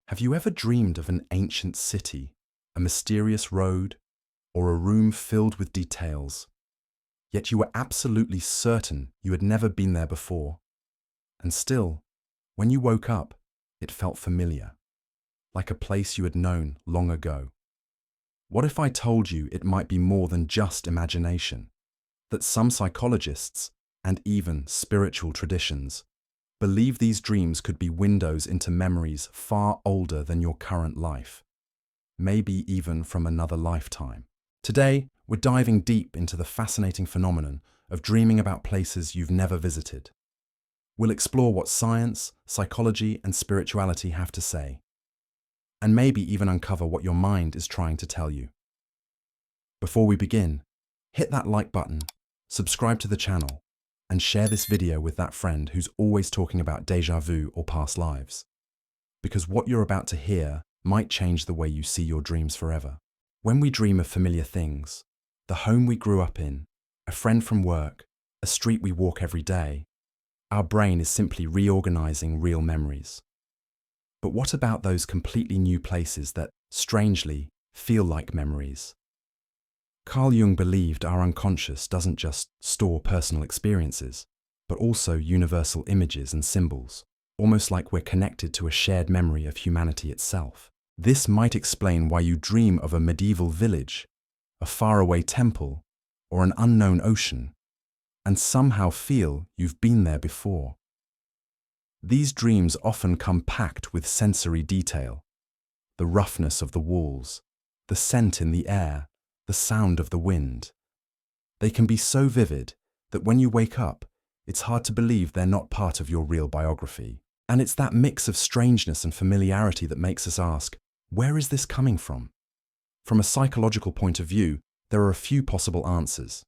Have you ever dreamed of an ancient city, a mysterious road, or a room filled with details, yet you were absolutely certain you had never been there before? And still, when you woke up, it felt familiar, like a place you had known long ago. What if I told you it might be more than just imagination? That some psychologists, and even spiritual traditions, believe these dreams could be windows into memories far older than your current life, maybe even from another lifetime. Today, we're diving deep into the fascinating phenomenon of dreaming about places you've never visited. We'll explore what science, psychology, and spirituality have to say, and maybe even uncover what your mind is trying to tell you. Before we begin, hit that like button, subscribe to the channel, and share this video with that friend who's always talking about déjà vu or past lives. Because what you're about to hear might change the way you see your dreams forever. When we dream of familiar things, the home we grew up in, a friend from work, a street we walk every day, our brain is simply reorganizing real memories. But what about those completely new places that, strangely, feel like memories? Carl Jung believed our unconscious doesn't just store personal experiences, but also universal images and symbols, almost like we're connected to a shared memory of humanity itself. This might explain why you dream of a medieval village, a faraway temple, or an unknown ocean, and somehow feel you've been there before. These dreams often come packed with sensory detail: the roughness of the walls, the scent in the air, the sound of the wind. They can be so vivid that when you wake up, it's hard to believe they're not part of your real biography. And it's that mix of strangeness and familiarity that makes us ask, where is this coming from? From a psychological point of view, there are a few possible answers.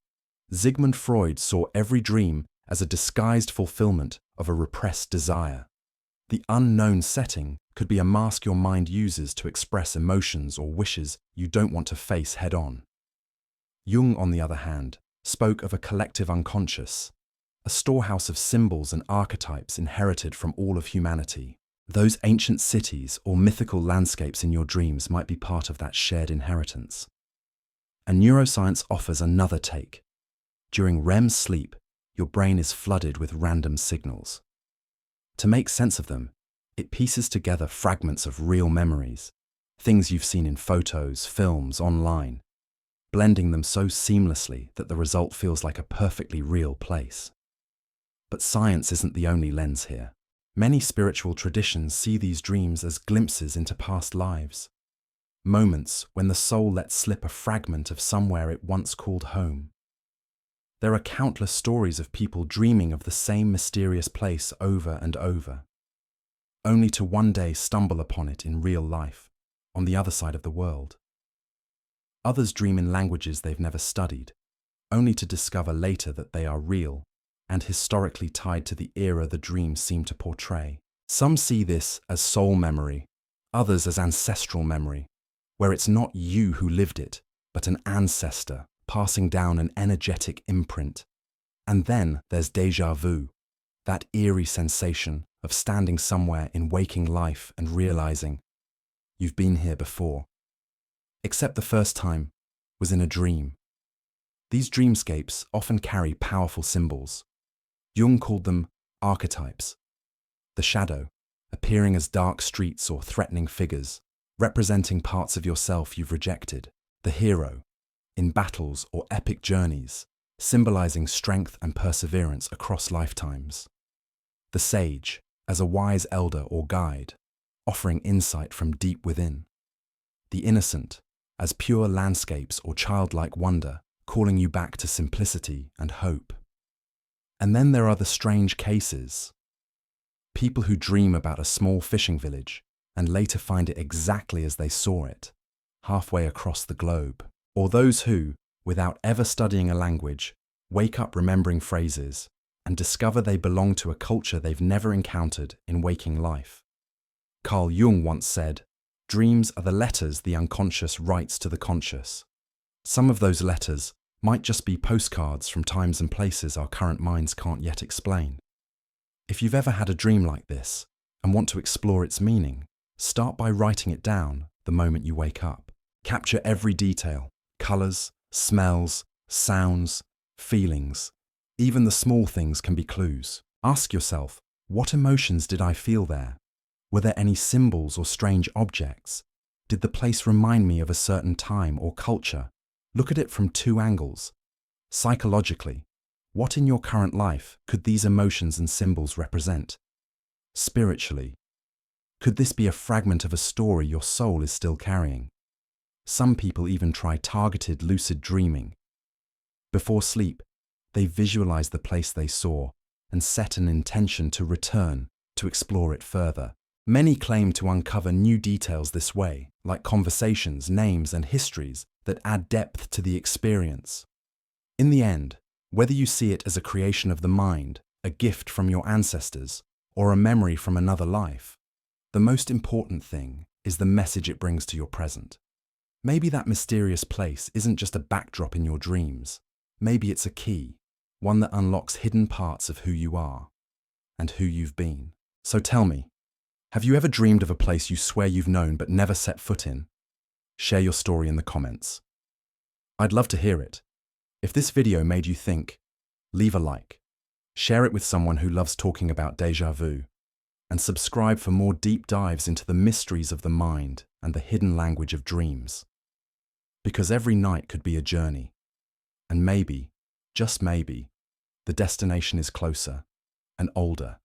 Sigmund Freud saw every dream as a disguised fulfillment of a repressed desire. The unknown setting could be a mask your mind uses to express emotions or wishes you don't want to face head-on. Jung, on the other hand, spoke of a collective unconscious, a storehouse of symbols and archetypes inherited from all of humanity. Those ancient cities or mythical landscapes in your dreams might be part of that shared inheritance. And neuroscience offers another take. During REM sleep, your brain is flooded with random signals. To make sense of them, it pieces together fragments of real memories, things you've seen in photos, films, online, blending them so seamlessly that the result feels like a perfectly real place. But science isn't the only lens here. Many spiritual traditions see these dreams as glimpses into past lives, moments when the soul lets slip a fragment of somewhere it once called home. There are countless stories of people dreaming of the same mysterious place over and over, only to one day stumble upon it in real life, on the other side of the world. Others dream in languages they've never studied, only to discover later that they are real and historically tied to the era the dreams seem to portray. Some see this as soul memory, others as ancestral memory, where it's not you who lived it, but an ancestor passing down an energetic imprint. And then there's déjà vu, that eerie sensation of standing somewhere in waking life and realizing you've been here before. Except the first time was in a dream. These dreamscapes often carry powerful symbols. Jung called them archetypes. The shadow, appearing as dark streets or threatening figures, representing parts of yourself you've rejected. The hero, in battles or epic journeys, symbolizing strength and perseverance across lifetimes. The sage, as a wise elder or guide, offering insight from deep within. The innocent, as pure landscapes or childlike wonder, calling you back to simplicity and hope. And then there are the strange cases. People who dream about a small fishing village and later find it exactly as they saw it, halfway across the globe. Or those who, without ever studying a language, wake up remembering phrases and discover they belong to a culture they've never encountered in waking life. Carl Jung once said, "Dreams are the letters the unconscious writes to the conscious." Some of those letters might just be postcards from times and places our current minds can't yet explain. If you've ever had a dream like this and want to explore its meaning, Start by writing it down the moment you wake up. Capture every detail: colors, smells, sounds, feelings. Even the small things can be clues. Ask yourself, what emotions did I feel there? Were there any symbols or strange objects? Did the place remind me of a certain time or culture? Look at it from two angles. Psychologically, what in your current life could these emotions and symbols represent? Spiritually, could this be a fragment of a story your soul is still carrying? Some people even try targeted lucid dreaming. Before sleep, they visualize the place they saw and set an intention to return to explore it further. Many claim to uncover new details this way, like conversations, names, and histories that add depth to the experience. In the end, whether you see it as a creation of the mind, a gift from your ancestors, or a memory from another life, the most important thing is the message it brings to your present. Maybe that mysterious place isn't just a backdrop in your dreams. Maybe it's a key, one that unlocks hidden parts of who you are and who you've been. So tell me, have you ever dreamed of a place you swear you've known but never set foot in? Share your story in the comments. I'd love to hear it. If this video made you think, leave a like, share it with someone who loves talking about déjà vu, and subscribe for more deep dives into the mysteries of the mind and the hidden language of dreams. Because every night could be a journey, and maybe, just maybe, the destination is closer and older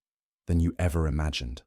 than you ever imagined.